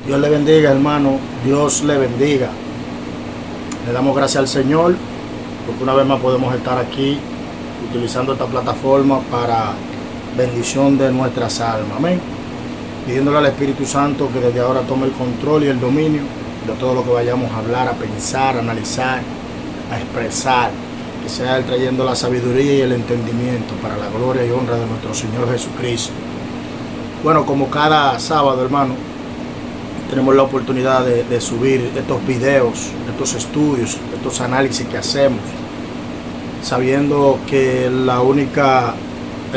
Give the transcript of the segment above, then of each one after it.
Dios le bendiga, hermano. Dios le bendiga. Le damos gracias al Señor porque una vez más podemos estar aquí utilizando esta plataforma para bendición de nuestras almas. Amén. Pidiéndole al Espíritu Santo que desde ahora tome el control y el dominio de todo lo que vayamos a hablar, a pensar, a analizar, a expresar. Que sea Él trayendo la sabiduría y el entendimiento para la gloria y honra de nuestro Señor Jesucristo. Bueno, como cada sábado, hermano, tenemos la oportunidad de subir estos videos, estos estudios, estos análisis que hacemos, sabiendo que el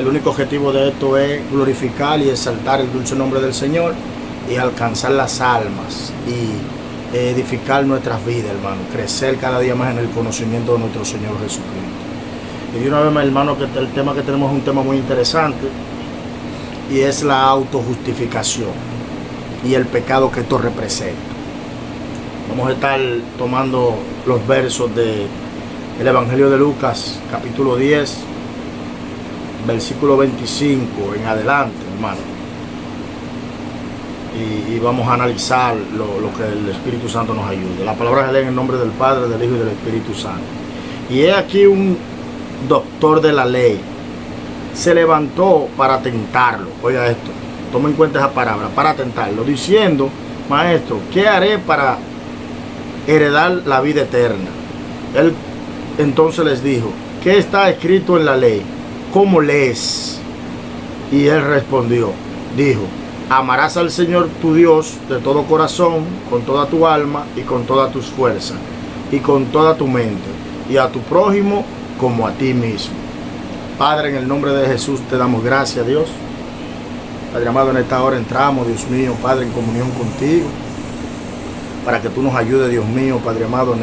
único objetivo de esto es glorificar y exaltar el dulce nombre del Señor y alcanzar las almas y edificar nuestras vidas, hermano, crecer cada día más en el conocimiento de nuestro Señor Jesucristo. Y de una vez más, hermano, que el tema que tenemos es un tema muy interesante y es la autojustificación y el pecado que esto representa. Vamos a estar tomando los versos del Evangelio de Lucas, capítulo 10, versículo 25 en adelante, hermano. Y vamos a analizar lo que el Espíritu Santo nos ayude. La palabra se lee en el nombre del Padre, del Hijo y del Espíritu Santo. Y he aquí un doctor de la ley se levantó para tentarlo. Oiga esto, toma en cuenta esa palabra, para tentarlo, diciendo: Maestro, ¿qué haré para heredar la vida eterna? Él entonces les dijo: ¿qué está escrito en la ley? ¿Cómo lees? Y él respondió, dijo: amarás al Señor tu Dios de todo corazón, con toda tu alma y con todas tus fuerzas y con toda tu mente, y a tu prójimo como a ti mismo. Padre, en el nombre de Jesús te damos gracias, Dios. Padre amado, en esta hora entramos, Dios mío, Padre, en comunión contigo, para que tú nos ayudes, Dios mío, Padre amado, en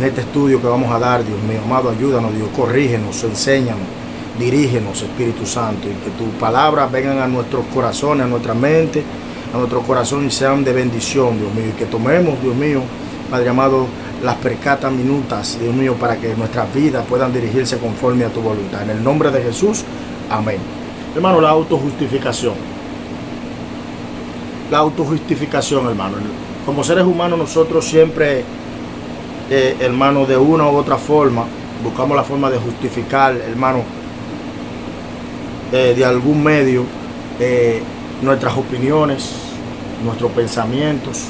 este estudio que vamos a dar, Dios mío, amado, ayúdanos, Dios, corrígenos, enséñanos, dirígenos, Espíritu Santo, y que tus palabras vengan a nuestros corazones, a nuestra mente, a nuestro corazón, y sean de bendición, Dios mío, y que tomemos, Dios mío, Padre amado, las percatas minutas, Dios mío, para que nuestras vidas puedan dirigirse conforme a tu voluntad. En el nombre de Jesús, amén. Hermano, la autojustificación. La autojustificación, hermano. Como seres humanos nosotros siempre, hermano, de una u otra forma, buscamos la forma de justificar, hermano, de algún medio, nuestras opiniones, nuestros pensamientos,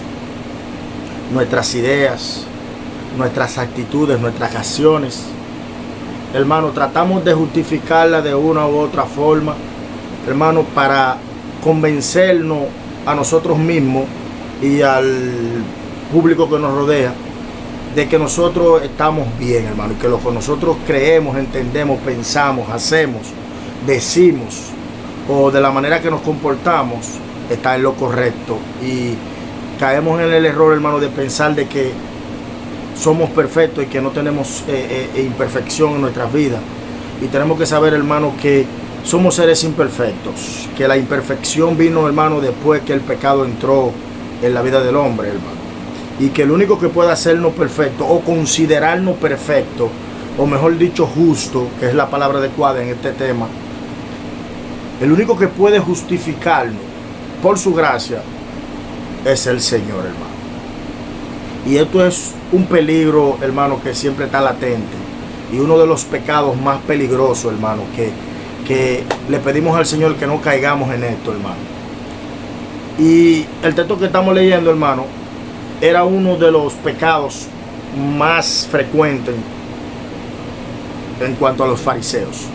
nuestras ideas, nuestras actitudes, nuestras acciones. Hermano, tratamos de justificarla de una u otra forma, hermano, para convencernos a nosotros mismos y al público que nos rodea de que nosotros estamos bien, hermano, y que lo que nosotros creemos, entendemos, pensamos, hacemos, decimos, o de la manera que nos comportamos, está en lo correcto. Y caemos en el error, hermano, de pensar de que somos perfectos y que no tenemos imperfección en nuestras vidas. Y tenemos que saber, hermano, que somos seres imperfectos, que la imperfección vino, hermano, después que el pecado entró en la vida del hombre, hermano. Y que el único que puede hacernos perfectos o considerarnos perfectos, o mejor dicho justo, que es la palabra adecuada en este tema, el único que puede justificarnos por su gracia es el Señor, hermano. Y esto es un peligro, hermano, que siempre está latente, y uno de los pecados más peligrosos, hermano, que le pedimos al Señor que no caigamos en esto, hermano. Y el texto que estamos leyendo, hermano, era uno de los pecados más frecuentes en cuanto a los fariseos.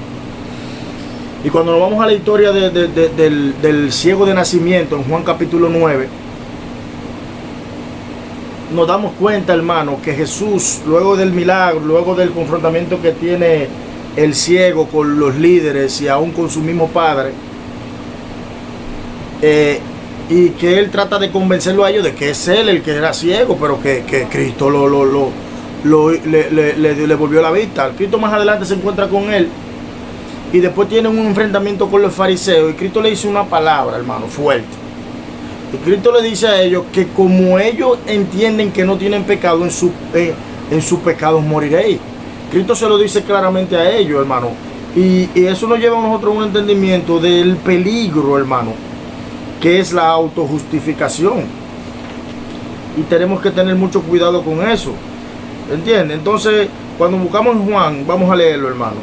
Y cuando nos vamos a la historia del ciego de nacimiento en Juan capítulo 9, nos damos cuenta, hermano, que Jesús, luego del milagro, luego del confrontamiento que tiene el ciego con los líderes y aún con su mismo padre, y que él trata de convencerlo a ellos de que es él el que era ciego, pero que Cristo le volvió la vista. Cristo más adelante se encuentra con él y después tiene un enfrentamiento con los fariseos, y Cristo le dice una palabra, hermano, fuerte. Y Cristo le dice a ellos que como ellos entienden que no tienen pecado, en sus pecados moriréis. Cristo se lo dice claramente a ellos, hermano. Y eso nos lleva a nosotros a un entendimiento del peligro, hermano, que es la autojustificación. Y tenemos que tener mucho cuidado con eso. ¿Entiendes? Entonces, cuando buscamos en Juan, vamos a leerlo, hermano.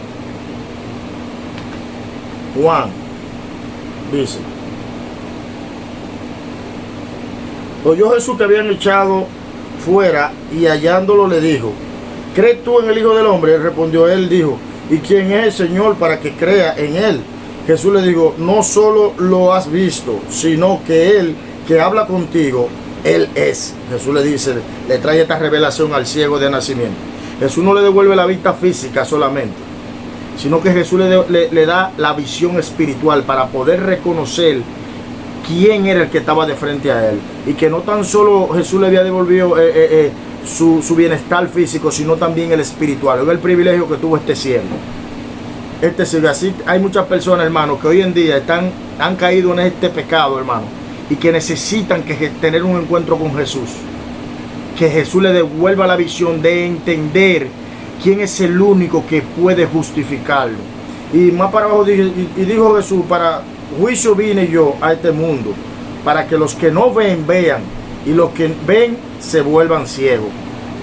Juan dice: oyó Jesús que habían echado fuera, y hallándolo le dijo: ¿crees tú en el Hijo del Hombre? Él respondió, él dijo: ¿y quién es el Señor para que crea en él? Jesús le dijo: no solo lo has visto, sino que él que habla contigo, él es. Jesús le dice, le trae esta revelación al ciego de nacimiento. Jesús no le devuelve la vista física solamente, sino que Jesús le da la visión espiritual para poder reconocer quién era el que estaba de frente a él. Y que no tan solo Jesús le había devolvido su bienestar físico, sino también el espiritual. Es el privilegio que tuvo este ciego. Así hay muchas personas, hermano, que hoy en día han caído en este pecado, hermano, y que necesitan tener un encuentro con Jesús. Que Jesús le devuelva la visión de entender quién es el único que puede justificarlo. Y más para abajo dijo Jesús: para juicio vine yo a este mundo, para que los que no ven, vean, y los que ven se vuelvan ciegos.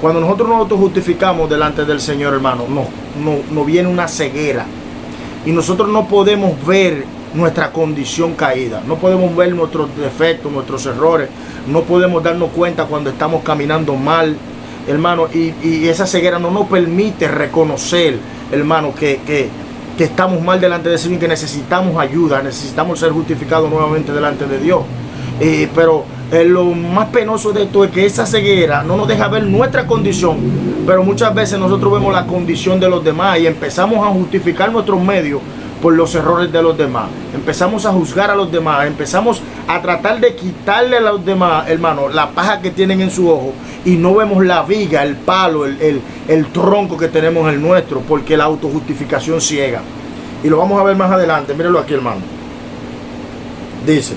Cuando nosotros nos justificamos delante del Señor, hermano, nos viene una ceguera. Y nosotros no podemos ver nuestra condición caída. No podemos ver nuestros defectos, nuestros errores. No podemos darnos cuenta cuando estamos caminando mal, hermano. Y esa ceguera no nos permite reconocer, hermano, que estamos mal delante de Dios y que necesitamos ayuda, necesitamos ser justificados nuevamente delante de Dios. Pero lo más penoso de esto es que esa ceguera no nos deja ver nuestra condición, pero muchas veces nosotros vemos la condición de los demás y empezamos a justificar nuestros medios por los errores de los demás. Empezamos a juzgar a los demás, empezamos a tratar de quitarle a los demás, hermano, la paja que tienen en su ojo, y no vemos la viga, el palo, el tronco que tenemos en el nuestro, porque la autojustificación ciega. Y lo vamos a ver más adelante. Mírenlo aquí, hermano. Dice: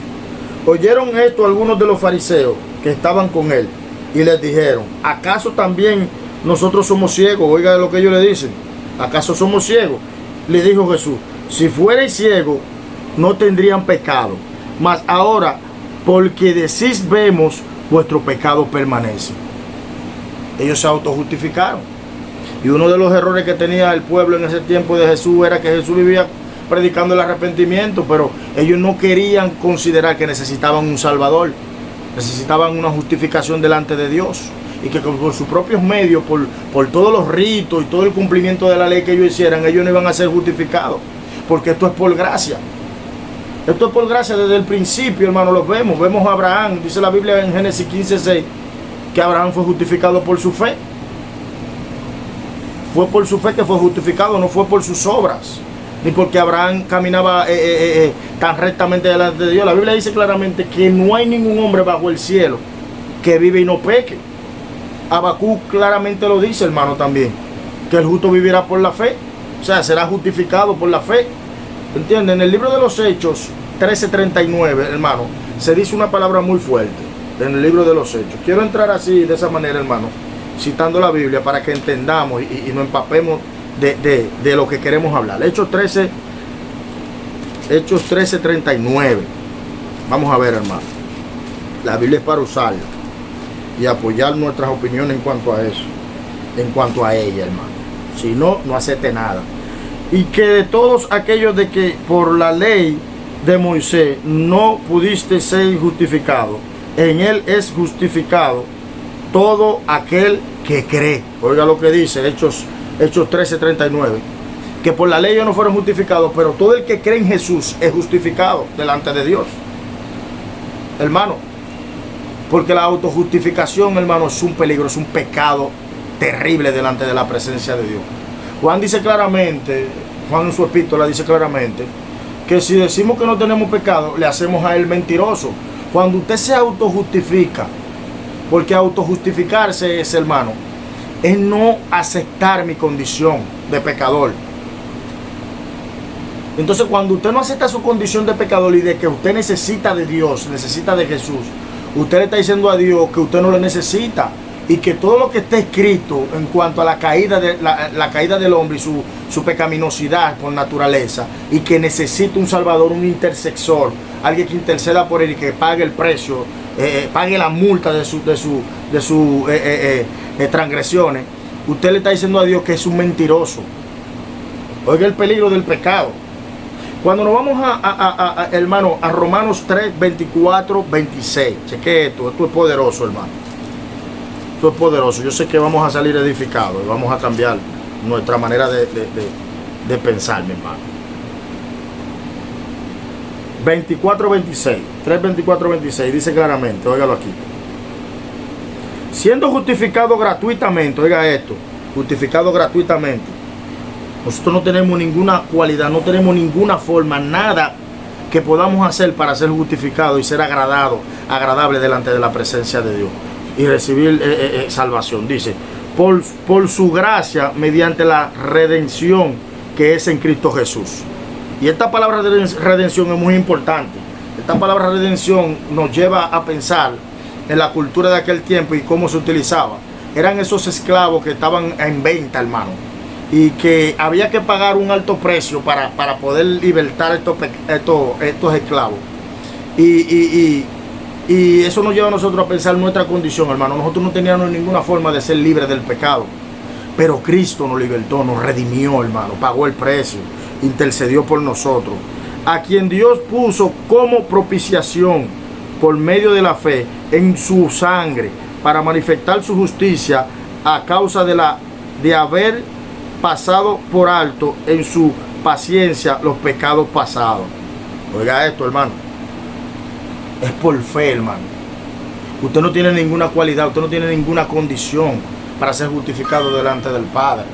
oyeron esto algunos de los fariseos que estaban con él, y les dijeron: ¿acaso también nosotros somos ciegos? Oiga lo que ellos le dicen: ¿acaso somos ciegos? Le dijo Jesús: si fuerais ciegos, no tendrían pecado. Mas ahora, porque decís vemos, vuestro pecado permanece. Ellos se autojustificaron. Y uno de los errores que tenía el pueblo en ese tiempo de Jesús era que Jesús vivía predicando el arrepentimiento, pero ellos no querían considerar que necesitaban un Salvador, necesitaban una justificación delante de Dios, y que por sus propios medios, por todos los ritos y todo el cumplimiento de la ley que ellos hicieran, ellos no iban a ser justificados, porque esto es por gracia. Esto es por gracia desde el principio, hermano. Lo vemos a Abraham, dice la Biblia en Génesis 15:6, que Abraham fue justificado por su fe. Fue por su fe que fue justificado, no fue por sus obras, ni porque Abraham caminaba tan rectamente delante de Dios. La Biblia dice claramente que no hay ningún hombre bajo el cielo que vive y no peque. Habacuc claramente lo dice, hermano, también, que el justo vivirá por la fe, o sea, será justificado por la fe. ¿Entienden? En el libro de los Hechos 13:39, hermano, se dice una palabra muy fuerte en el libro de los Hechos. Quiero entrar así, de esa manera, hermano, citando la Biblia para que entendamos y nos empapemos de lo que queremos hablar. Hechos 13:39. Vamos a ver, hermano. La Biblia es para usarla y apoyar nuestras opiniones en cuanto a eso, en cuanto a ella, hermano. Si no, no acepte nada. Y que de todos aquellos de que por la ley de Moisés no pudiste ser justificado, en él es justificado todo aquel que cree. Oiga lo que dice Hechos 13:39. Que por la ley ellos no fueron justificados, pero todo el que cree en Jesús es justificado delante de Dios, hermano. Porque la autojustificación, hermano, es un peligro, es un pecado terrible delante de la presencia de Dios. Juan dice claramente, Juan en su epístola dice claramente, que si decimos que no tenemos pecado, le hacemos a él mentiroso. Cuando usted se autojustifica, porque autojustificarse es, hermano, es no aceptar mi condición de pecador. Entonces, cuando usted no acepta su condición de pecador y de que usted necesita de Dios, necesita de Jesús, usted le está diciendo a Dios que usted no lo necesita. y que todo lo que está escrito en cuanto a la caída, la caída del hombre y su pecaminosidad por naturaleza, y que necesita un salvador, un intercesor, alguien que interceda por él y que pague el precio, pague la multa de sus transgresiones, usted le está diciendo a Dios que es un mentiroso. Oiga el peligro del pecado. Cuando nos vamos hermano, a Romanos 3, 24, 26. Cheque esto es poderoso, hermano. Esto es poderoso. Yo sé que vamos a salir edificados y vamos a cambiar nuestra manera de pensar, mi hermano. 24, 26. 3, 24, 26. Dice claramente, óigalo aquí. Siendo justificado gratuitamente, oiga esto, justificado gratuitamente. Nosotros no tenemos ninguna cualidad, no tenemos ninguna forma, nada que podamos hacer para ser justificados y ser agradable delante de la presencia de Dios y recibir salvación. Dice, por su gracia, mediante la redención que es en Cristo Jesús. Y esta palabra de redención es muy importante. Esta palabra redención nos lleva a pensar en la cultura de aquel tiempo y cómo se utilizaba. Eran esos esclavos que estaban en venta, hermano, y que había que pagar un alto precio para poder libertar estos esclavos. Y eso nos lleva a nosotros a pensar nuestra condición, hermano. Nosotros no teníamos ninguna forma de ser libres del pecado, pero Cristo nos libertó, nos redimió, hermano, pagó el precio, intercedió por nosotros, a quien Dios puso como propiciación por medio de la fe en su sangre, para manifestar su justicia a causa de haber pasado por alto en su paciencia los pecados pasados. Oiga esto, hermano. Es por fe, hermano. Usted no tiene ninguna cualidad, usted no tiene ninguna condición para ser justificado delante del Padre.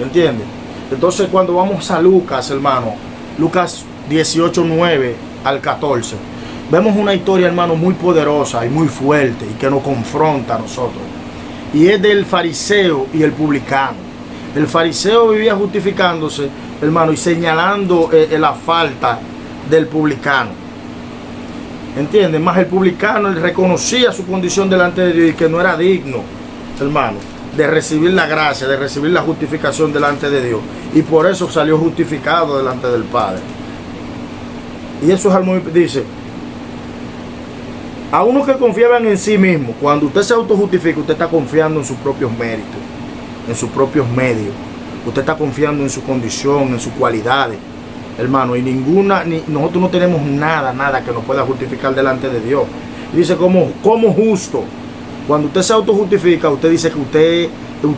¿Entiende? Entonces, cuando vamos a Lucas, hermano, Lucas 18, 9 al 14, vemos una historia, hermano, muy poderosa y muy fuerte y que nos confronta a nosotros. Y es del fariseo y el publicano. El fariseo vivía justificándose, hermano, y señalando la falta del publicano. ¿Entienden? Más el publicano, él reconocía su condición delante de Dios y que no era digno, hermano, de recibir la gracia, de recibir la justificación delante de Dios. Y por eso salió justificado delante del Padre. Y eso es algo, dice, a unos que confiaban en sí mismo, cuando usted se autojustifica, usted está confiando en sus propios méritos, en sus propios medios. Usted está confiando en su condición, en sus cualidades, hermano, y nosotros no tenemos nada que nos pueda justificar delante de Dios. Y dice, como justo, cuando usted se autojustifica, usted dice que usted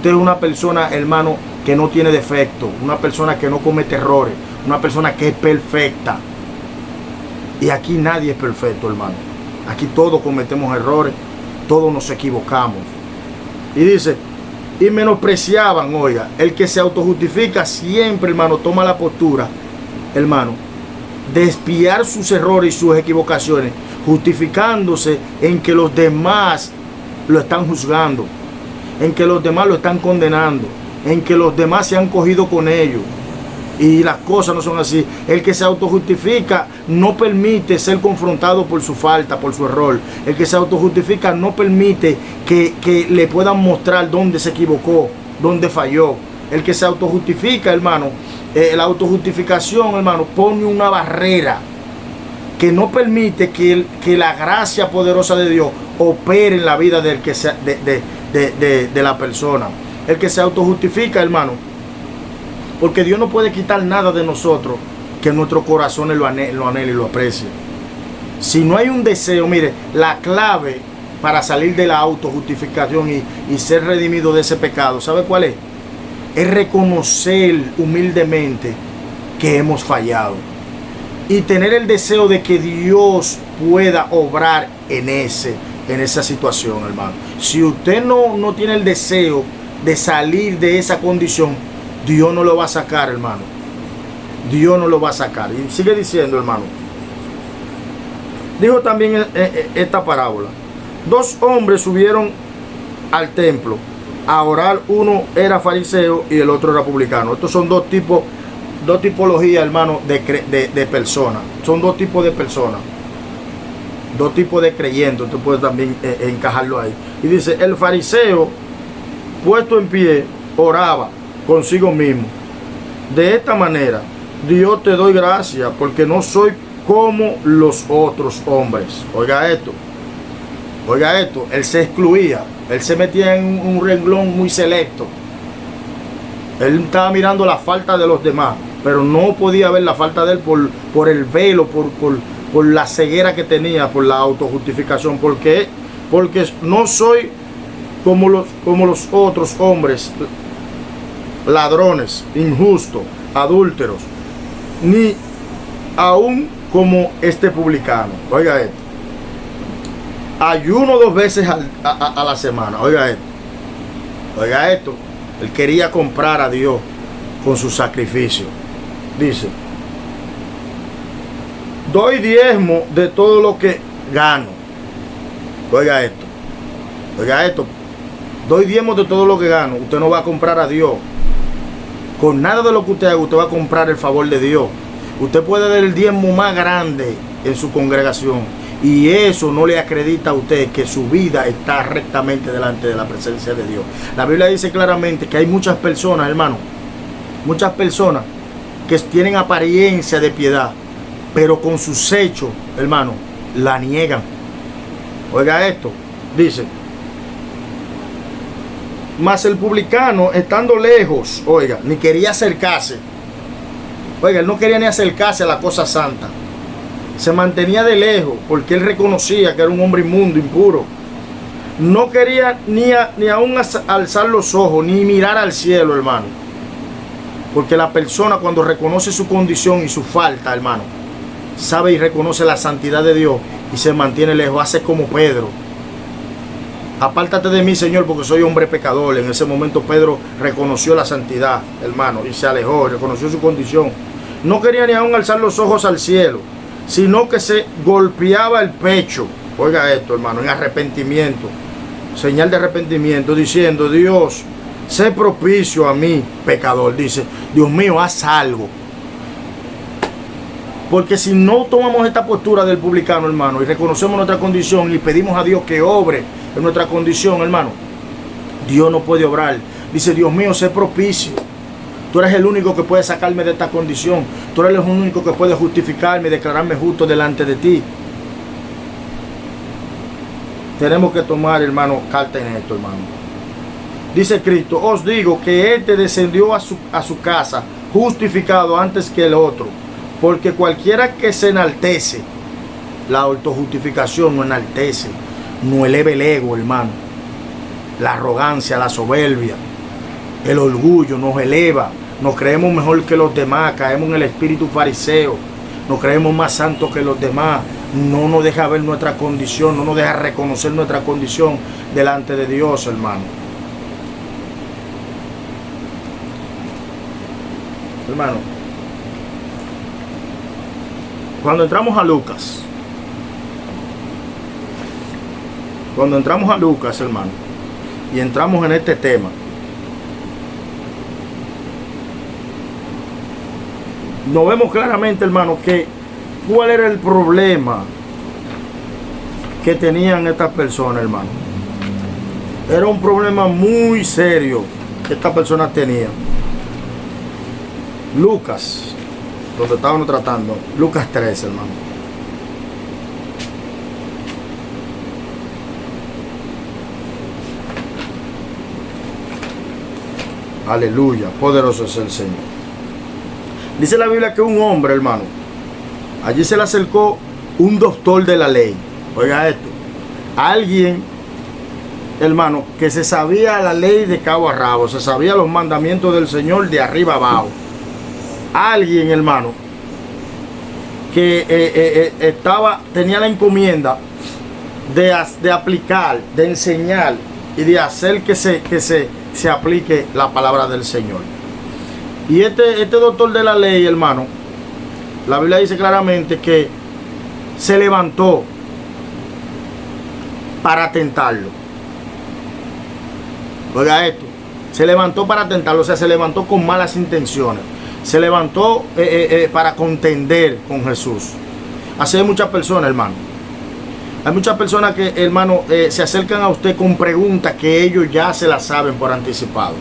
es una persona, hermano, que no tiene defecto, una persona que no comete errores, una persona que es perfecta. Y aquí nadie es perfecto, hermano. Aquí todos cometemos errores, todos nos equivocamos. Y dice, y menospreciaban, oiga, el que se autojustifica siempre, hermano, toma la postura, hermano, de espiar sus errores y sus equivocaciones, justificándose en que los demás lo están juzgando, en que los demás lo están condenando, en que los demás se han cogido con ellos. Y las cosas no son así. El que se autojustifica no permite ser confrontado por su falta, por su error. El que se autojustifica no permite que le puedan mostrar dónde se equivocó, dónde falló. El que se autojustifica, hermano, la autojustificación, hermano, pone una barrera que no permite que la gracia poderosa de Dios opere en la vida del que de la persona. El que se autojustifica, hermano, porque Dios no puede quitar nada de nosotros que nuestros corazones lo anhele y lo aprecie. Si no hay un deseo, mire, la clave para salir de la autojustificación y ser redimido de ese pecado, ¿sabe cuál es? Es reconocer humildemente que hemos fallado y tener el deseo de que Dios pueda obrar en esa situación, hermano. Si usted no tiene el deseo de salir de esa condición, Dios no lo va a sacar, hermano. Dios no lo va a sacar. Y sigue diciendo, hermano. Dijo también esta parábola. 2 hombres subieron al templo a orar. Uno era fariseo y el otro era publicano. Estos son dos tipologías, hermano, de personas. Son 2 tipos de personas. dos tipos de creyentes, usted puede también encajarlo ahí. Y dice, el fariseo, puesto en pie, oraba consigo mismo. De esta manera, Dios te doy gracias porque no soy como los otros hombres. Oiga esto, él se excluía, él se metía en un renglón muy selecto. Él estaba mirando la falta de los demás, pero no podía ver la falta de él por el velo, por la ceguera que tenía, por la autojustificación. Porque no soy como los otros hombres, ladrones, injustos, adúlteros, ni aún como este publicano. Oiga esto. Ayuno 2 veces a la semana. Oiga esto. Él quería comprar a Dios con su sacrificio. Dice, doy diezmo de todo lo que gano. Oiga esto. Doy diezmo de todo lo que gano. Usted no va a comprar a Dios. Con nada de lo que usted haga, usted va a comprar el favor de Dios. Usted puede dar el diezmo más grande en su congregación, y eso no le acredita a usted que su vida está rectamente delante de la presencia de Dios. La Biblia dice claramente que hay muchas personas, hermano, muchas personas que tienen apariencia de piedad, pero con sus hechos, hermano, la niegan. Oiga esto, dice, mas el publicano, estando lejos, oiga, ni quería acercarse. Oiga, él no quería ni acercarse a la cosa santa. Se mantenía de lejos porque él reconocía que era un hombre inmundo, impuro. No quería ni aún alzar los ojos, ni mirar al cielo, hermano. Porque la persona, cuando reconoce su condición y su falta, hermano, sabe y reconoce la santidad de Dios y se mantiene lejos. Hace como Pedro. Apártate de mí, Señor, porque soy hombre pecador. En ese momento Pedro reconoció la santidad, hermano, y se alejó, reconoció su condición. No quería ni aún alzar los ojos al cielo, sino que se golpeaba el pecho. Oiga esto, hermano, en arrepentimiento, señal de arrepentimiento, diciendo, Dios, sé propicio a mí, pecador. Dice, Dios mío, haz algo. Porque si no tomamos esta postura del publicano, hermano, y reconocemos nuestra condición y pedimos a Dios que obre en nuestra condición, hermano, Dios no puede obrar. Dice, Dios mío, sé propicio. Tú eres el único que puede sacarme de esta condición. Tú eres el único que puede justificarme y declararme justo delante de ti. Tenemos que tomar, hermano, carta en esto, hermano. Dice Cristo, os digo que este descendió a su casa justificado antes que el otro. Porque cualquiera que se enaltece, la autojustificación no enaltece, no eleva el ego, hermano. La arrogancia, la soberbia, el orgullo nos eleva. Nos creemos mejor que los demás, caemos en el espíritu fariseo, nos creemos más santos que los demás. No nos deja ver nuestra condición, no nos deja reconocer nuestra condición delante de Dios, hermano. Hermano, cuando entramos a Lucas, hermano, y entramos en este tema, nos vemos claramente, hermano, que cuál era el problema que tenían estas personas, hermano. Era un problema muy serio que estas personas tenían. Lucas, donde estábamos tratando, Lucas 3, hermano. Aleluya, poderoso es el Señor. Dice la Biblia que un hombre, hermano, allí se le acercó un doctor de la ley. Oiga esto, alguien, hermano, que se sabía la ley de cabo a rabo, se sabía los mandamientos del Señor de arriba abajo. Alguien, hermano, que tenía la encomienda de aplicar, de enseñar y de hacer que se aplique la palabra del Señor. Y este doctor de la ley, hermano, la Biblia dice claramente que se levantó para tentarlo. Oiga esto, se levantó para tentarlo, o sea, se levantó con malas intenciones. Se levantó para contender con Jesús. Así hay muchas personas, hermano, Hay muchas personas que, hermano, se acercan a usted con preguntas que ellos ya se las saben por anticipado.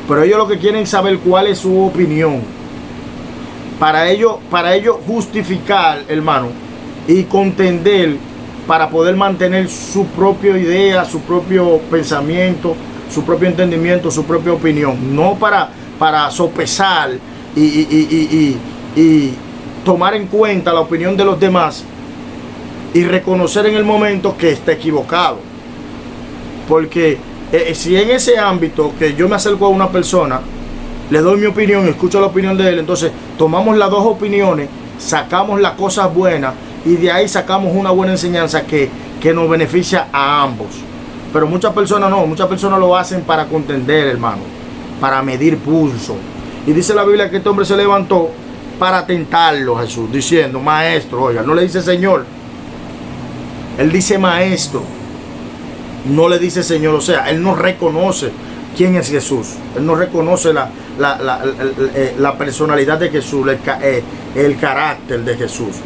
Pero ellos lo que quieren saber cuál es su opinión. Para ellos justificar, hermano, y contender para poder mantener su propia idea, su propio pensamiento, su propio entendimiento, su propia opinión. No para sopesar y tomar en cuenta la opinión de los demás y reconocer en el momento que está equivocado. Porque si en ese ámbito que yo me acerco a una persona, le doy mi opinión, escucho la opinión de él, entonces tomamos las dos opiniones, sacamos las cosas buenas y de ahí sacamos una buena enseñanza que nos beneficia a ambos. Pero muchas personas no, muchas personas lo hacen para contender, hermano, para medir pulso. Y dice la Biblia que este hombre se levantó para tentarlo, Jesús, diciendo, maestro, oiga, no le dice Señor, él dice maestro, no le dice Señor, o sea, él no reconoce quién es Jesús, él no reconoce la personalidad de Jesús, el carácter de Jesús,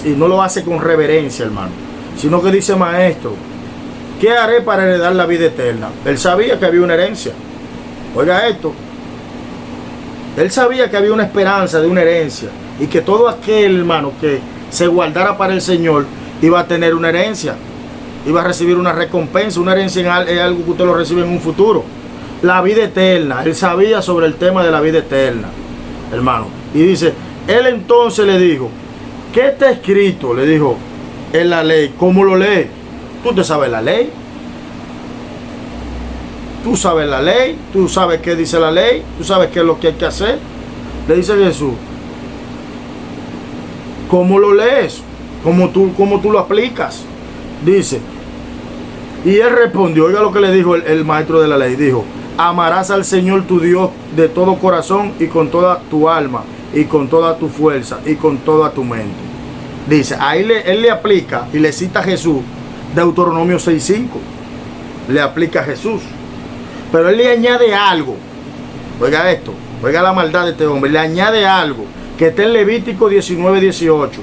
y no lo hace con reverencia, hermano, sino que dice maestro, ¿qué haré para heredar la vida eterna? Él sabía que había una herencia, oiga esto, él sabía que había una esperanza de una herencia y que todo aquel, hermano, que se guardara para el Señor iba a tener una herencia, iba a recibir una recompensa. Una herencia es algo que usted lo recibe en un futuro. La vida eterna, él sabía sobre el tema de la vida eterna, hermano. Y dice, él entonces le dijo, ¿qué está escrito? Le dijo, en la ley. ¿Cómo lo lee? ¿Tú te sabes la ley? Tú sabes la ley, tú sabes qué dice la ley, tú sabes qué es lo que hay que hacer. Le dice Jesús, ¿cómo lo lees? ¿Cómo tú lo aplicas? Dice, y él respondió, oiga lo que le dijo el maestro de la ley, dijo, amarás al Señor tu Dios de todo corazón y con toda tu alma y con toda tu fuerza y con toda tu mente. Dice, ahí él le aplica y le cita a Jesús, Deuteronomio 6:5, le aplica a Jesús. Pero él le añade algo, oiga esto, oiga la maldad de este hombre, le añade algo que está en Levítico 19:18.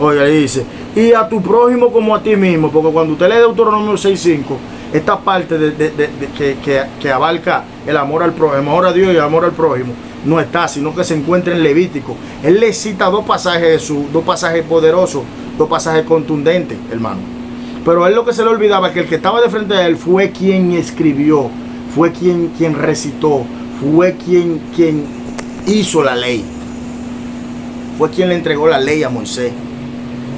Oiga, dice, y a tu prójimo como a ti mismo, porque cuando usted lee Deuteronomio 6:5, esta parte que abarca el amor al prójimo, el amor a Dios y el amor al prójimo, no está, sino que se encuentra en Levítico. Él le cita dos pasajes de Jesús, dos pasajes poderosos, dos pasajes contundentes, hermano. Pero él lo que se le olvidaba es que el que estaba de frente a él fue quien escribió, fue quien recitó, fue quien hizo la ley, fue quien le entregó la ley a Moisés.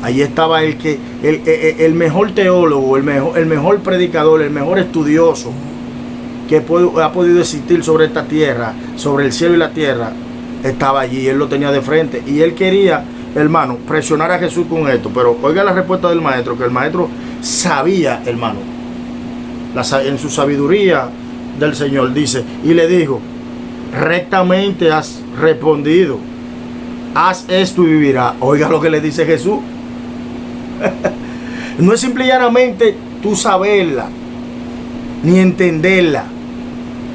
Ahí estaba el mejor teólogo, el mejor predicador, el mejor estudioso que ha podido existir sobre esta tierra, sobre el cielo y la tierra, estaba allí, él lo tenía de frente. Y él quería, hermano, presionar a Jesús con esto. Pero oiga la respuesta del maestro, que el maestro sabía, hermano, en su sabiduría del Señor, dice, y le dijo, rectamente has respondido, haz esto y vivirás. Oiga lo que le dice Jesús. No es simple y llanamente tú saberla ni entenderla,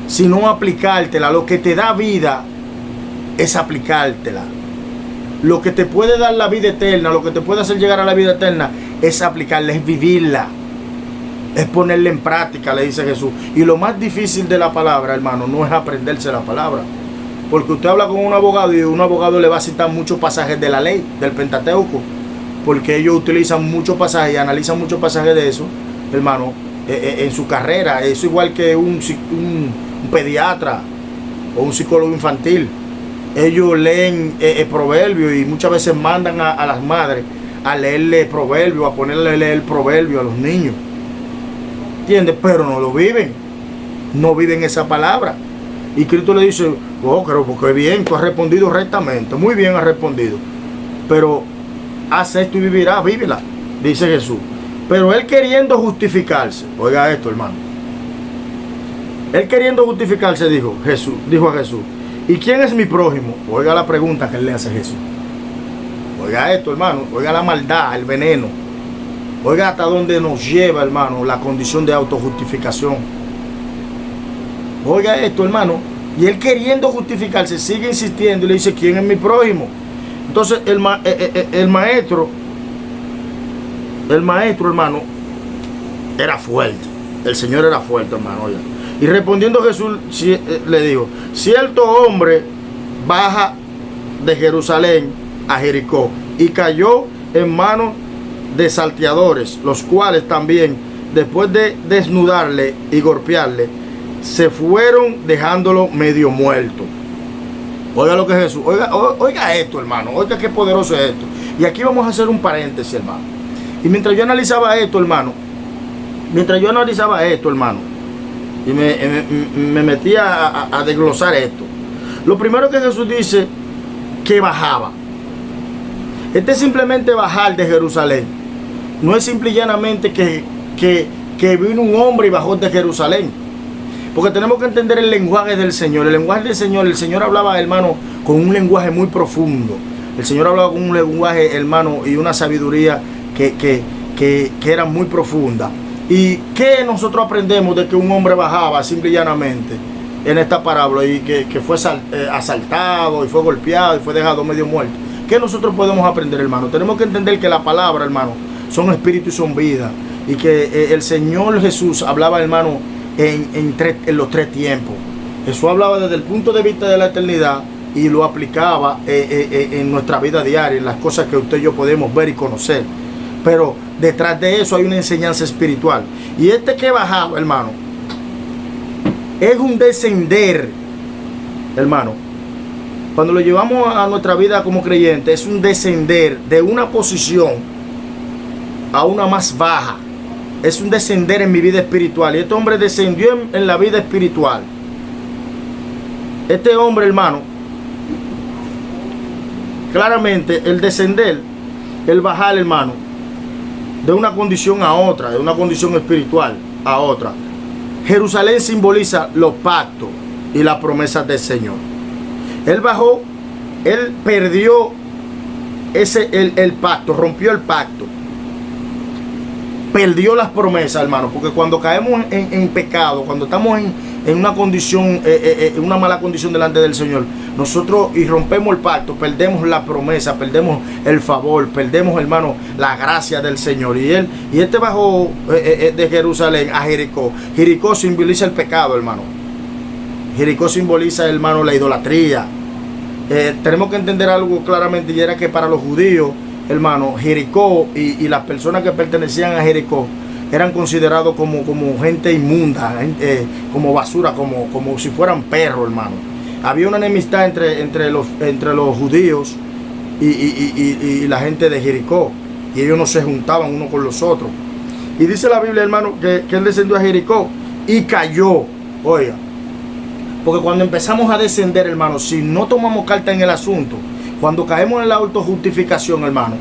sino aplicártela. Lo que te da vida es aplicártela. Lo que te puede dar la vida eterna, lo que te puede hacer llegar a la vida eterna, es aplicarla, es vivirla, es ponerla en práctica, le dice Jesús. Y lo más difícil de la palabra, hermano, no es aprenderse la palabra, porque usted habla con un abogado y un abogado le va a citar muchos pasajes de la ley, del Pentateuco, porque ellos utilizan muchos pasajes y analizan muchos pasajes de eso, hermano, en su carrera. Es igual que un pediatra o un psicólogo infantil. Ellos leen proverbios y muchas veces mandan a las madres a leerle proverbios, a ponerle a leer proverbios a los niños, ¿entiendes? Pero no lo viven, no viven esa palabra. Y Cristo le dice, oh, creo porque bien, tú has respondido rectamente, muy bien has respondido, pero haz esto y vivirás, vívela, dice Jesús. Pero él queriendo justificarse, oiga esto, hermano, él queriendo justificarse dijo a Jesús, ¿y quién es mi prójimo? Oiga la pregunta que él le hace a Jesús. Oiga esto, hermano, oiga la maldad, el veneno, oiga hasta dónde nos lleva, hermano, la condición de autojustificación. Oiga esto, hermano, y él queriendo justificarse sigue insistiendo y le dice, ¿quién es mi prójimo? Entonces el maestro, hermano, era fuerte. El Señor era fuerte, hermano. Oiga. Y respondiendo Jesús le dijo, cierto hombre baja de Jerusalén a Jericó y cayó en manos de salteadores, los cuales también, después de desnudarle y golpearle, se fueron dejándolo medio muerto. Oiga lo que Jesús, oiga esto, hermano, oiga qué poderoso es esto. Y aquí vamos a hacer un paréntesis, hermano. Y mientras yo analizaba esto, hermano, y me metía a desglosar esto, lo primero que Jesús dice, que bajaba. Este es simplemente bajar de Jerusalén. No es simple y llanamente que vino un hombre y bajó de Jerusalén. Porque tenemos que entender el lenguaje del Señor. El lenguaje del Señor, el Señor hablaba, hermano, con un lenguaje muy profundo. El Señor hablaba con un lenguaje, hermano, y una sabiduría que era muy profunda. ¿Y qué nosotros aprendemos de que un hombre bajaba simple y llanamente en esta parábola y que fue asaltado y fue golpeado y fue dejado medio muerto? ¿Qué nosotros podemos aprender, hermano? Tenemos que entender que la palabra, hermano, son espíritu y son vida. Y que el Señor Jesús hablaba, hermano, en los tres tiempos. Jesús hablaba desde el punto de vista de la eternidad y lo aplicaba en nuestra vida diaria, en las cosas que usted y yo podemos ver y conocer. Pero detrás de eso hay una enseñanza espiritual. Y este que bajaba, hermano, es un descender, hermano. Cuando lo llevamos a nuestra vida como creyente, es un descender de una posición a una más baja. Es un descender en mi vida espiritual. Y este hombre descendió en la vida espiritual. Este hombre, hermano, claramente el descender, el bajar, hermano, de una condición a otra, de una condición espiritual a otra. Jerusalén simboliza los pactos y las promesas del Señor. Él bajó, él perdió el pacto, rompió el pacto. Perdió las promesas, hermano, porque cuando caemos en pecado, cuando estamos en una condición, en una mala condición delante del Señor, nosotros y rompemos el pacto, perdemos la promesa, perdemos el favor, perdemos, hermano, la gracia del Señor. Y este bajó de Jerusalén a Jericó. Jericó simboliza el pecado, hermano. Jericó simboliza, hermano, la idolatría. Tenemos que entender algo claramente, y era que para los judíos, hermano, Jericó y las personas que pertenecían a Jericó eran considerados como gente inmunda, como basura, como si fueran perros, hermano. Había una enemistad entre los judíos y la gente de Jericó, y ellos no se juntaban unos con los otros. Y dice la Biblia, hermano, que él descendió a Jericó y cayó. Oiga, porque cuando empezamos a descender, hermano, si no tomamos carta en el asunto, cuando caemos en la autojustificación, hermano,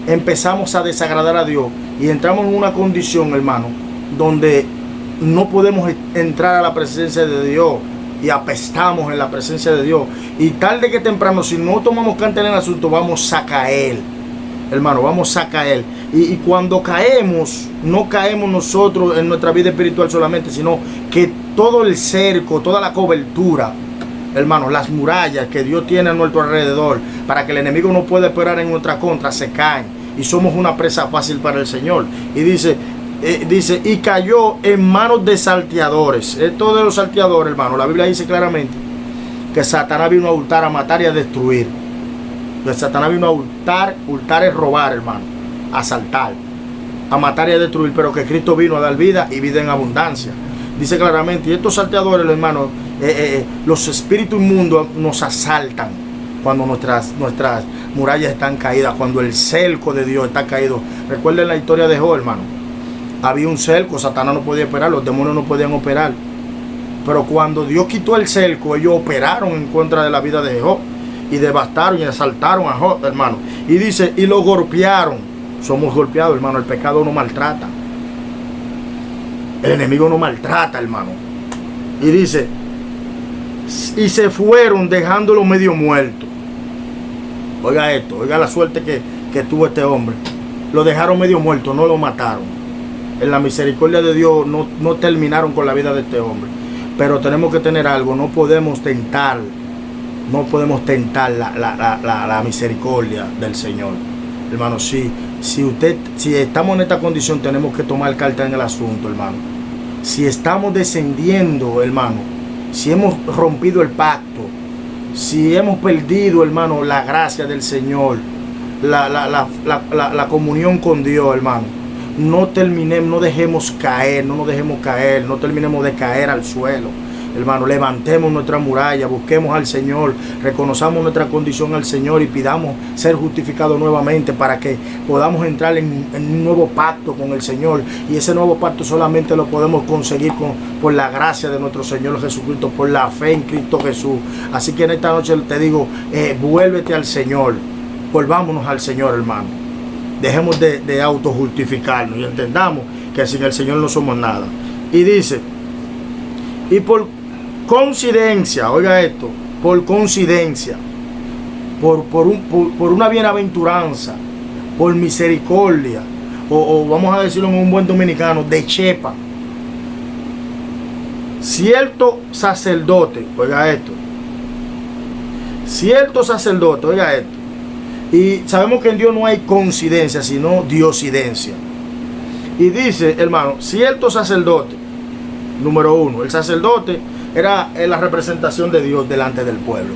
empezamos a desagradar a Dios y entramos en una condición, hermano, donde no podemos entrar a la presencia de Dios y apestamos en la presencia de Dios. Y tarde que temprano, si no tomamos carta en el asunto, vamos a caer, hermano, vamos a caer. Y cuando caemos, no caemos nosotros en nuestra vida espiritual solamente, sino que todo el cerco, toda la cobertura, hermano, las murallas que Dios tiene a nuestro alrededor para que el enemigo no pueda operar en nuestra contra, se caen y somos una presa fácil para el Señor. Y dice, y cayó en manos de salteadores. Esto de los salteadores, hermano, la Biblia dice claramente que Satanás vino a hurtar, a matar y a destruir. Que Satanás vino a hurtar es robar, hermano, a asaltar, a matar y a destruir, pero que Cristo vino a dar vida y vida en abundancia. Dice claramente, y estos salteadores, hermano, los espíritus inmundos nos asaltan cuando nuestras murallas están caídas, cuando el cerco de Dios está caído. Recuerden la historia de Job, hermano. Había un cerco, Satanás no podía operar, los demonios no podían operar. Pero cuando Dios quitó el cerco, ellos operaron en contra de la vida de Job y devastaron y asaltaron a Job, hermano. Y dice, y lo golpearon. Somos golpeados, hermano. El pecado no maltrata. El enemigo no maltrata, hermano. Y dice, y se fueron dejándolo medio muerto. Oiga esto, oiga la suerte que tuvo este hombre. Lo dejaron medio muerto, no lo mataron. En la misericordia de Dios no terminaron con la vida de este hombre. Pero tenemos que tener algo, no podemos tentar la misericordia del Señor. Hermano, si estamos en esta condición, tenemos que tomar carta en el asunto, hermano. Si estamos descendiendo, hermano, si hemos rompido el pacto, si hemos perdido, hermano, la gracia del Señor, la comunión con Dios, hermano, no dejemos caer, no terminemos de caer al suelo. Hermano, levantemos nuestra muralla, busquemos al Señor, reconozcamos nuestra condición al Señor y pidamos ser justificados nuevamente para que podamos entrar en un nuevo pacto con el Señor. Y ese nuevo pacto solamente lo podemos conseguir por la gracia de nuestro Señor Jesucristo, por la fe en Cristo Jesús. Así que en esta noche te digo, vuélvete al Señor, volvámonos al Señor, hermano. Dejemos de autojustificarnos y entendamos que sin el Señor no somos nada. Y dice, y por coincidencia, oiga esto, por coincidencia, por una bienaventuranza, por misericordia, o vamos a decirlo en un buen dominicano, de chepa, cierto sacerdote, oiga esto, y sabemos que en Dios no hay coincidencia, sino diosidencia. Y dice, hermano, cierto sacerdote, número uno, el sacerdote era la representación de Dios delante del pueblo.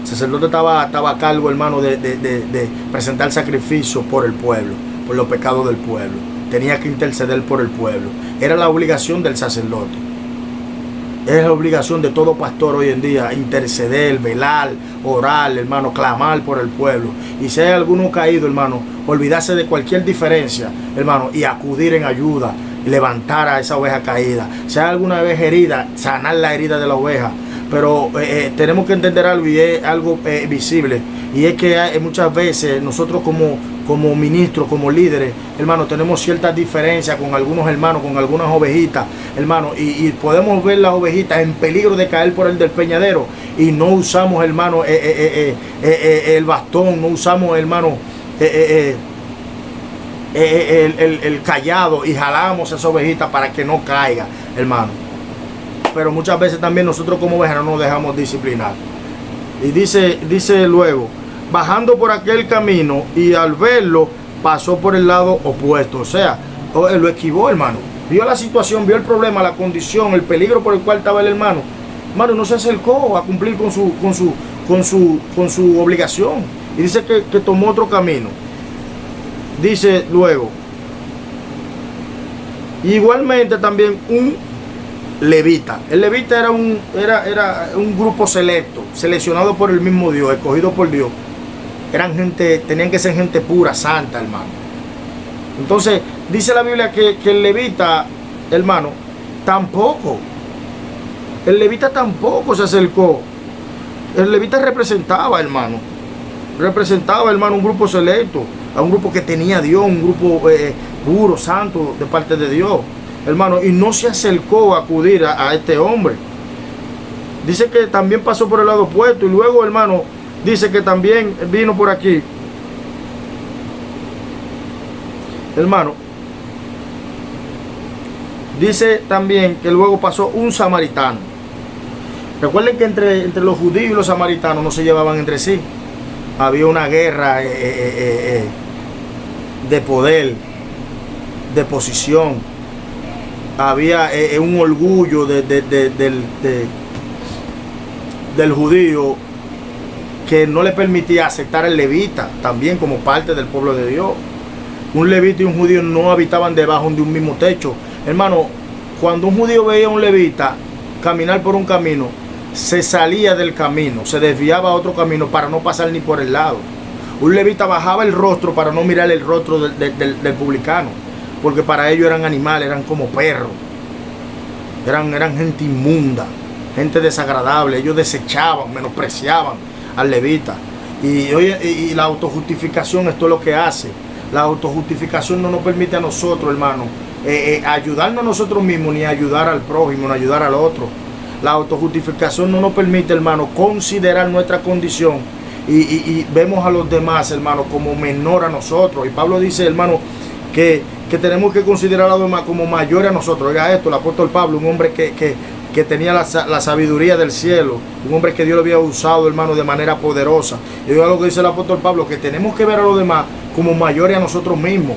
El sacerdote estaba a cargo, hermano, de presentar sacrificio por el pueblo, por los pecados del pueblo. Tenía que interceder por el pueblo. Era la obligación del sacerdote. Es la obligación de todo pastor hoy en día, interceder, velar, orar, hermano, clamar por el pueblo. Y si hay alguno caído, hermano, olvidarse de cualquier diferencia, hermano, y acudir en ayuda, levantar a esa oveja caída. Si hay alguna vez herida, sanar la herida de la oveja. Pero tenemos que entender algo, y es algo visible, y es que muchas veces nosotros como ministros, como líderes, hermano, tenemos ciertas diferencias con algunos hermanos, con algunas ovejitas, hermano, y podemos ver las ovejitas en peligro de caer por el despeñadero y no usamos, hermano, el bastón, no usamos, hermano, el callado, y jalamos a esa ovejita para que no caiga, hermano. Pero muchas veces también nosotros como ovejas no nos dejamos disciplinar. Y dice luego, bajando por aquel camino, y al verlo pasó por el lado opuesto. O sea, lo esquivó, hermano. Vio la situación, vio el problema, la condición, el peligro por el cual estaba el hermano. Hermano, no se acercó a cumplir con su obligación. Y dice que tomó otro camino. Dice luego, igualmente también un levita. El levita era un grupo selecto, seleccionado por el mismo Dios, escogido por Dios. Tenían que ser gente pura, santa, hermano. Entonces, dice la Biblia que el levita, hermano, el levita tampoco se acercó. El levita representaba, hermano, un grupo selecto, a un grupo que tenía Dios, un grupo puro, santo, de parte de Dios, hermano, y no se acercó a acudir a este hombre. Dice que también pasó por el lado opuesto, y luego, hermano, dice que también vino por aquí, hermano. Dice también que luego pasó un samaritano. Recuerden que entre los judíos y los samaritanos no se llevaban entre sí. Había una guerra de poder, de posición. Había un orgullo del judío que no le permitía aceptar al levita también como parte del pueblo de Dios. Un levita y un judío no habitaban debajo de un mismo techo. Hermano, cuando un judío veía a un levita caminar por un camino, se salía del camino, se desviaba a otro camino para no pasar ni por el lado. Un levita bajaba el rostro para no mirar el rostro del publicano, porque para ellos eran animales, eran como perros, eran gente inmunda, gente desagradable. Ellos desechaban, menospreciaban al levita. Y la autojustificación, esto es lo que hace. La autojustificación no nos permite a nosotros, hermano, ayudarnos a nosotros mismos, ni ayudar al prójimo, ni ayudar al otro. La autojustificación no nos permite, hermano, considerar nuestra condición y vemos a los demás, hermano, como menor a nosotros. Y Pablo dice, hermano, que tenemos que considerar a los demás como mayores a nosotros. Oiga esto, el apóstol Pablo, un hombre que que tenía la sabiduría del cielo, un hombre que Dios lo había usado, hermano, de manera poderosa. Y oiga lo que dice el apóstol Pablo, que tenemos que ver a los demás como mayores a nosotros mismos.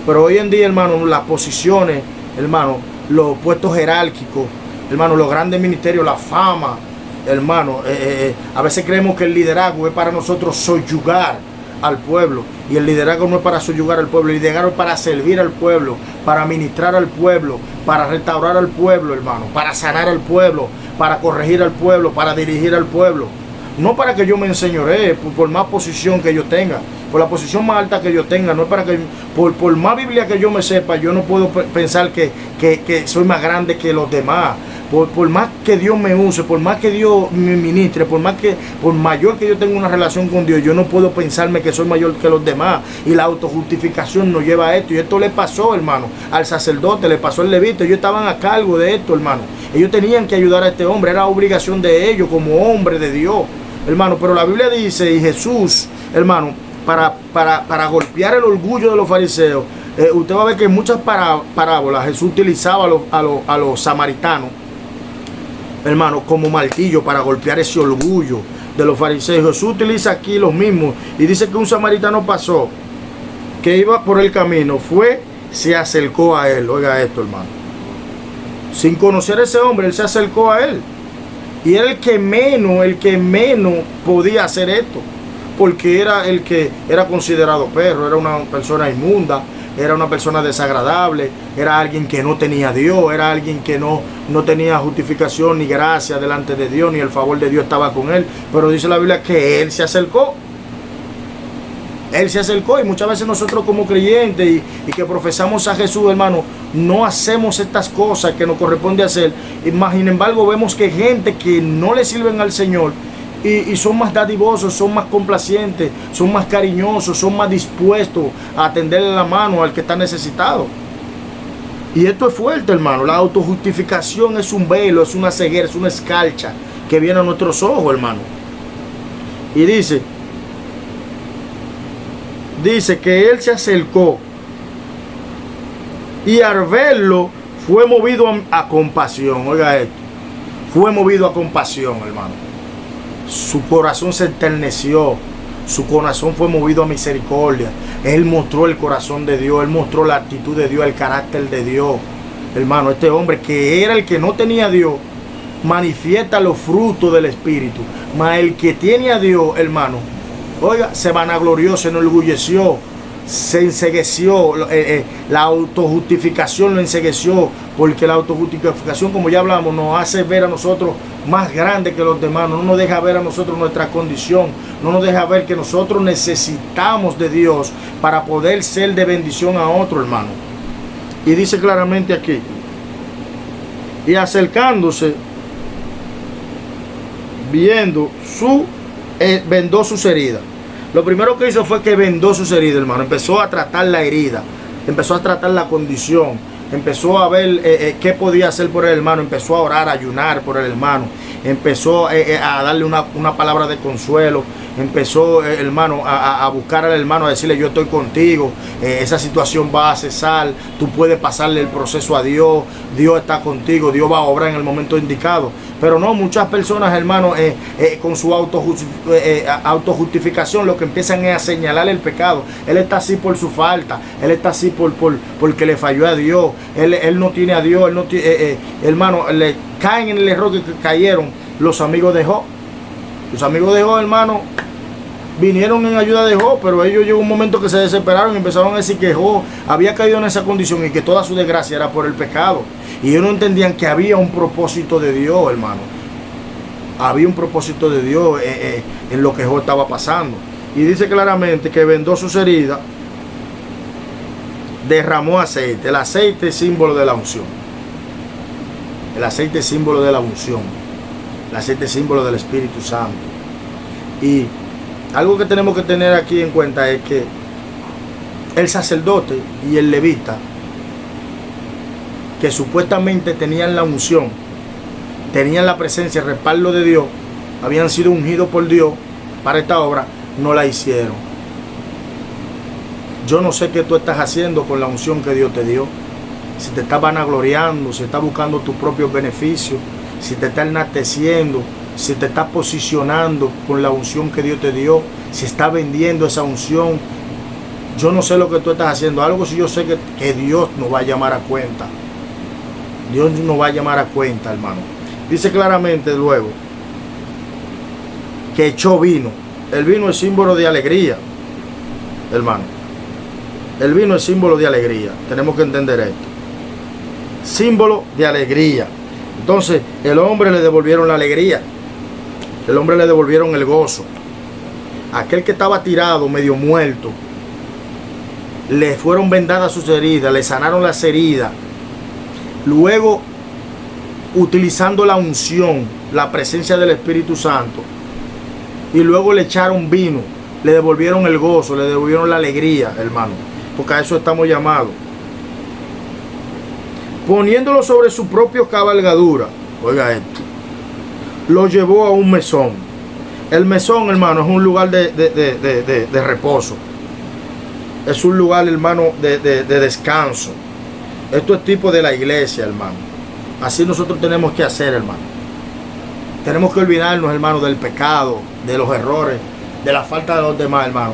Pero hoy en día, hermano, las posiciones, hermano, los puestos jerárquicos, hermano, los grandes ministerios, la fama, hermano, a veces creemos que el liderazgo es para nosotros soyugar al pueblo, y el liderazgo no es para soyugar al pueblo, el liderazgo es para servir al pueblo, para ministrar al pueblo, para restaurar al pueblo, hermano, para sanar al pueblo, para corregir al pueblo, para dirigir al pueblo. No para que yo me enseñoree, por más posición que yo tenga, por la posición más alta que yo tenga, no es para que, por más Biblia que yo me sepa, yo no puedo pensar que soy más grande que los demás. Por más que Dios me use, por más que Dios me ministre, por mayor que yo tenga una relación con Dios, yo no puedo pensarme que soy mayor que los demás. Y la autojustificación nos lleva a esto. Y esto le pasó, hermano, al sacerdote, le pasó al levita. Ellos estaban a cargo de esto, hermano. Ellos tenían que ayudar a este hombre. Era obligación de ellos como hombre de Dios, hermano. Pero la Biblia dice, y Jesús, hermano, para golpear el orgullo de los fariseos, usted va a ver que en muchas parábolas Jesús utilizaba a los samaritanos, hermano, como martillo para golpear ese orgullo de los fariseos. Jesús utiliza aquí los mismos y dice que un samaritano pasó, que iba por el camino, se acercó a él. Oiga esto, hermano, sin conocer a ese hombre, él se acercó a él, y era el que menos podía hacer esto, porque era el que era considerado perro, era una persona inmunda, era una persona desagradable, era alguien que no tenía a Dios, era alguien que no tenía justificación ni gracia delante de Dios, ni el favor de Dios estaba con él. Pero dice la Biblia que él se acercó. Él se acercó, y muchas veces nosotros como creyentes y que profesamos a Jesús, hermano, no hacemos estas cosas que nos corresponde hacer. Y más, sin embargo, vemos que gente que no le sirven al Señor y son más dadivosos, son más complacientes, son más cariñosos, son más dispuestos a tenderle la mano al que está necesitado. Y esto es fuerte, hermano. La autojustificación es un velo, es una ceguera, es una escarcha que viene a nuestros ojos, hermano. Y dice que él se acercó y al verlo fue movido a compasión. Oiga esto, fue movido a compasión, hermano. Su corazón se enterneció, su corazón fue movido a misericordia. Él mostró el corazón de Dios, él mostró la actitud de Dios, el carácter de Dios. Hermano, este hombre que era el que no tenía a Dios, manifiesta los frutos del Espíritu. Mas el que tiene a Dios, hermano, oiga, se vanaglorió, se enorgulleció, se encegueció. La autojustificación lo encegueció, porque la autojustificación, como ya hablamos, nos hace ver a nosotros más grandes que los demás, no nos deja ver a nosotros nuestra condición, no nos deja ver que nosotros necesitamos de Dios para poder ser de bendición a otro, hermano. Y dice claramente aquí, y acercándose, vendó sus heridas. Lo primero que hizo fue que vendó sus heridas, hermano. Empezó a tratar la herida, empezó a tratar la condición, empezó a ver qué podía hacer por el hermano, empezó a orar, a ayunar por el hermano, empezó a darle una palabra de consuelo, empezó, hermano, a buscar al hermano, a decirle: yo estoy contigo, esa situación va a cesar, tú puedes pasarle el proceso a Dios, Dios está contigo, Dios va a obrar en el momento indicado. Pero no, muchas personas, hermano, con su autojustificación, lo que empiezan es a señalar el pecado. Él está así por su falta, él está así porque le falló a Dios, él no tiene a Dios, él no tiene, hermano, le caen en el error que cayeron los amigos de Job. Los amigos de Job, hermano, vinieron en ayuda de Job, pero ellos llegó un momento que se desesperaron y empezaron a decir que Job había caído en esa condición y que toda su desgracia era por el pecado. Y ellos no entendían que había un propósito de Dios, hermano. Había un propósito de Dios en lo que Job estaba pasando. Y dice claramente que vendó sus heridas, derramó aceite. El aceite es símbolo de la unción. El aceite es símbolo de la unción. El aceite es símbolo del Espíritu Santo. Y algo que tenemos que tener aquí en cuenta es que el sacerdote y el levita, que supuestamente tenían la unción, tenían la presencia, el respaldo de Dios, habían sido ungidos por Dios para esta obra, no la hicieron. Yo no sé qué tú estás haciendo con la unción que Dios te dio. Si te estás vanagloriando, si estás buscando tus propios beneficios, si te está enalteciendo, si te está posicionando con la unción que Dios te dio, si está vendiendo esa unción. Yo no sé lo que tú estás haciendo. Algo si yo sé que Dios nos va a llamar a cuenta. Dios nos va a llamar a cuenta, hermano. Dice claramente luego que echó vino. El vino es símbolo de alegría, hermano. El vino es símbolo de alegría. Tenemos que entender esto. Símbolo de alegría. Entonces, el hombre le devolvieron la alegría. El hombre le devolvieron el gozo. Aquel que estaba tirado, medio muerto, le fueron vendadas sus heridas, le sanaron las heridas. Luego, utilizando la unción, la presencia del Espíritu Santo, y luego le echaron vino, le devolvieron el gozo, le devolvieron la alegría, hermano, porque a eso estamos llamados. Poniéndolo sobre su propia cabalgadura, oiga esto, lo llevó a un mesón. El mesón, hermano, es un lugar de reposo. Es un lugar, hermano, de descanso. Esto es tipo de la iglesia, hermano. Así nosotros tenemos que hacer, hermano. Tenemos que olvidarnos, hermano, del pecado, de los errores, de la falta de los demás, hermano.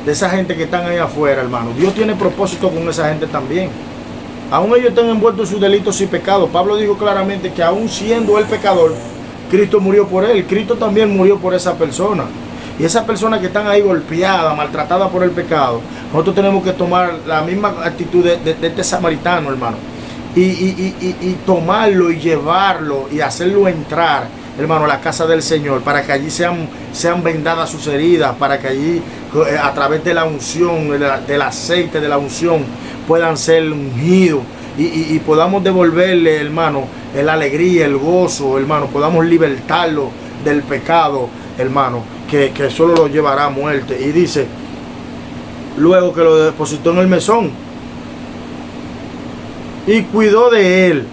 De esa gente que están ahí afuera, hermano. Dios tiene propósito con esa gente también. Aún ellos están envueltos en sus delitos y pecados. Pablo dijo claramente que aún siendo el pecador, Cristo murió por él. Cristo también murió por esa persona. Y esas personas que están ahí golpeadas, maltratadas por el pecado, nosotros tenemos que tomar la misma actitud de este samaritano, hermano. Y tomarlo y llevarlo y hacerlo entrar, hermano, a la casa del Señor, para que allí sean vendadas sus heridas, para que allí, a través de la unción, del aceite de la unción, puedan ser ungidos y podamos devolverle, hermano, la alegría, el gozo, hermano, podamos libertarlo del pecado, hermano, que solo lo llevará a muerte. Y dice, luego que lo depositó en el mesón, y cuidó de él,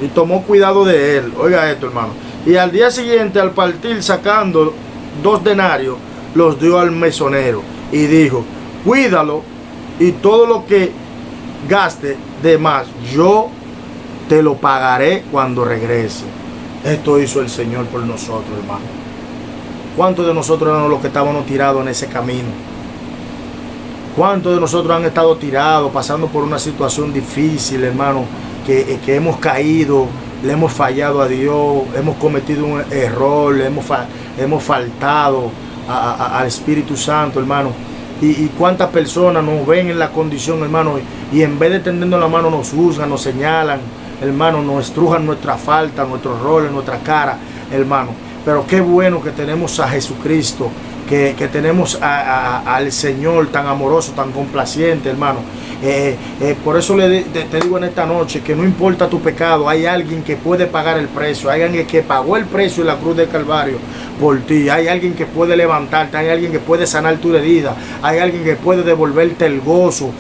y tomó cuidado de él. Oiga esto, hermano. Y al día siguiente, al partir, sacando 2 denarios, los dio al mesonero, y dijo, cuídalo, y todo lo que gaste de más, yo te lo pagaré cuando regrese. Esto hizo el Señor por nosotros, hermano. ¿Cuántos de nosotros éramos los que estábamos tirados en ese camino? ¿Cuántos de nosotros han estado tirados, pasando por una situación difícil, hermano, que hemos caído, le hemos fallado a Dios, hemos cometido un error, hemos faltado al Espíritu Santo, hermano? Y cuántas personas nos ven en la condición, hermano, y en vez de tendiendo la mano nos juzgan, nos señalan, hermano, nos estrujan nuestra falta, nuestros roles, nuestra cara, hermano. Pero qué bueno que tenemos a Jesucristo, que tenemos al Señor tan amoroso, tan complaciente, hermano. Por eso te digo en esta noche que no importa tu pecado, hay alguien que puede pagar el precio, hay alguien que pagó el precio en la cruz del Calvario por ti, hay alguien que puede levantarte, hay alguien que puede sanar tu herida, hay alguien que puede devolverte el gozo,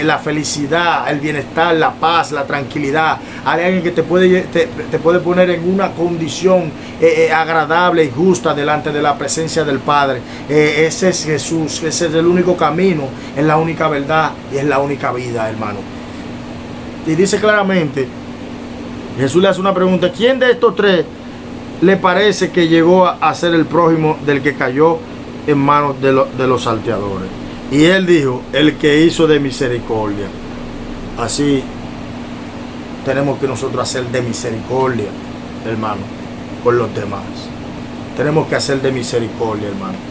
la felicidad, el bienestar, la paz, la tranquilidad, hay alguien que te puede poner en una condición agradable y justa delante de la presencia del Padre. Ese es Jesús, ese es el único camino, es la única verdad y es la única vida, hermano. Y dice claramente, Jesús le hace una pregunta: ¿quién de estos 3 le parece que llegó a ser el prójimo del que cayó en manos de los salteadores? Y él dijo, el que hizo de misericordia. Así tenemos que nosotros hacer de misericordia, hermano, por los demás. Tenemos que hacer de misericordia, hermano.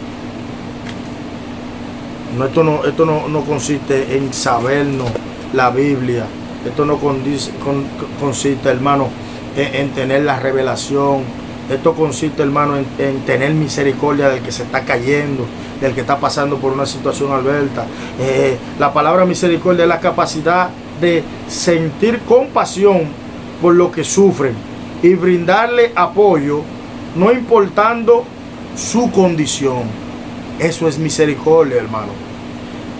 Esto no consiste en sabernos la Biblia. Esto no consiste, hermano, en tener la revelación. Esto consiste, hermano, en tener misericordia del que se está cayendo, del que está pasando por una situación adversa. La palabra misericordia es la capacidad de sentir compasión por lo que sufren y brindarle apoyo, no importando su condición. Eso es misericordia, hermano.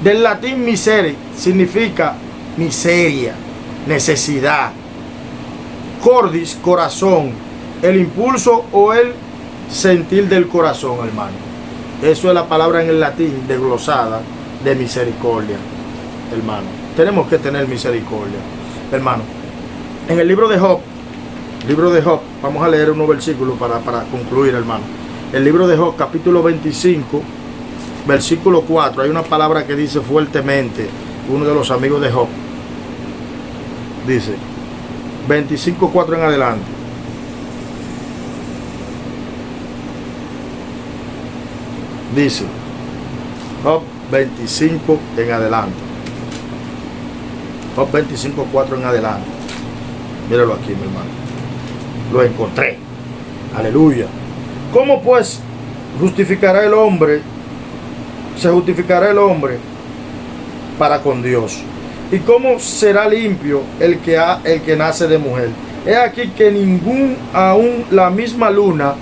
Del latín miseri significa miseria, necesidad. Cordis, corazón, el impulso o el sentir del corazón, hermano. Eso es la palabra en el latín desglosada de misericordia, hermano. Tenemos que tener misericordia, hermano. En el libro de Job, vamos a leer unos versículos para concluir, hermano. El libro de Job, capítulo 25, versículo 4. Hay una palabra que dice fuertemente uno de los amigos de Job. Dice, 25:4 en adelante. Dice, Job 25 en adelante. Job 25:4 en adelante. Míralo aquí, mi hermano. Lo encontré. Aleluya. ¿Cómo pues justificará el hombre? Se justificará el hombre para con Dios. ¿Y cómo será limpio el que nace de mujer? He aquí que aún la misma luna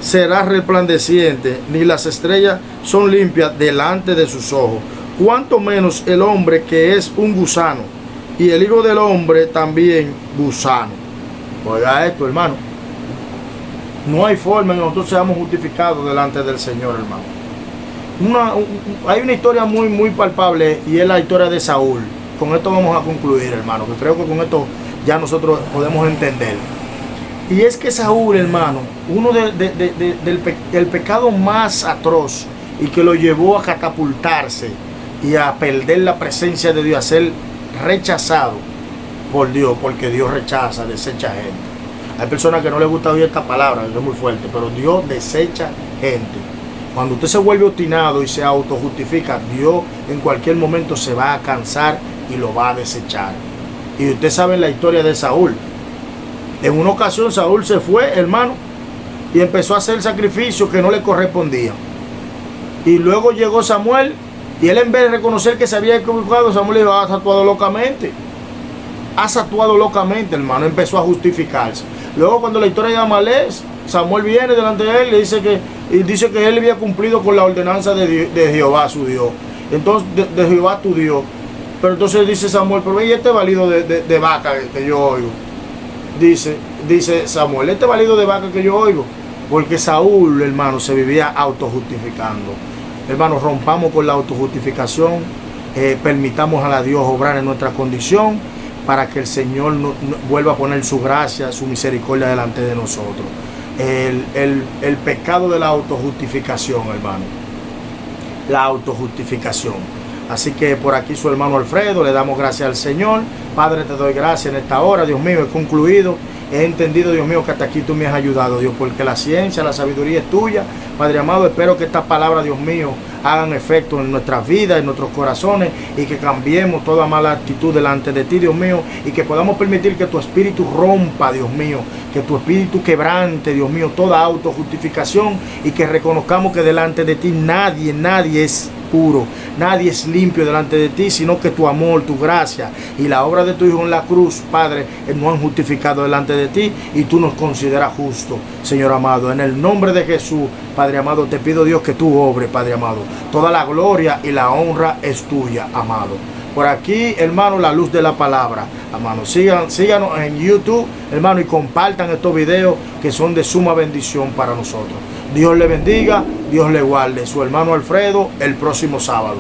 será resplandeciente, ni las estrellas son limpias delante de sus ojos. Cuanto menos el hombre, que es un gusano, y el hijo del hombre también gusano. Oiga esto, hermano. No hay forma en que nosotros seamos justificados delante del Señor, hermano. Hay una historia muy palpable, y es la historia de Saúl. Con esto vamos a concluir, hermano, que creo que con esto ya nosotros podemos entender. Y es que Saúl, hermano, uno del pecado más atroz, y que lo llevó a catapultarse y a perder la presencia de Dios, a ser rechazado por Dios, porque Dios rechaza, desecha gente. Hay personas que no les gusta oír esta palabra, es muy fuerte, pero Dios desecha gente. Cuando usted se vuelve obstinado y se autojustifica, Dios en cualquier momento se va a cansar y lo va a desechar. Y usted sabe la historia de Saúl. En una ocasión Saúl se fue, hermano, y empezó a hacer sacrificios que no le correspondían. Y luego llegó Samuel, y él, en vez de reconocer que se había equivocado, Samuel le dijo: has actuado locamente. Has actuado locamente, hermano. Empezó a justificarse. Luego, cuando la historia de Amalek, Samuel viene delante de él y dice que él había cumplido con la ordenanza de Jehová, su Dios. Entonces, de Jehová, tu Dios. Pero entonces dice Samuel: pero ¿y este balido de vaca que yo oigo? Dice Samuel: este balido de vaca que yo oigo. Porque Saúl, hermano, se vivía autojustificando. Hermano, rompamos con la autojustificación. Permitamos a la Dios obrar en nuestra condición, para que el Señor vuelva a poner su gracia, su misericordia delante de nosotros. El pecado de la autojustificación, hermano. La autojustificación. Así que por aquí su hermano Alfredo, le damos gracias al Señor. Padre, te doy gracias en esta hora, Dios mío, he concluido. He entendido, Dios mío, que hasta aquí tú me has ayudado, Dios, porque la ciencia, la sabiduría es tuya. Padre amado, espero que estas palabras, Dios mío, hagan efecto en nuestras vidas, en nuestros corazones, y que cambiemos toda mala actitud delante de ti, Dios mío, y que podamos permitir que tu espíritu rompa, Dios mío, que tu espíritu quebrante, Dios mío, toda autojustificación, y que reconozcamos que delante de ti nadie es puro, nadie es limpio delante de ti, sino que tu amor, tu gracia y la obra de tu Hijo en la cruz, Padre, nos han justificado delante de ti, y tú nos consideras justos, Señor amado. En el nombre de Jesús, Padre amado, te pido, Dios, que tú obres, Padre amado. Toda la gloria y la honra es tuya, amado. Por aquí, hermano, la luz de la palabra, hermano. Síganos en YouTube, hermano, y compartan estos videos que son de suma bendición para nosotros. Dios le bendiga, Dios le guarde. Su hermano Alfredo, el próximo sábado.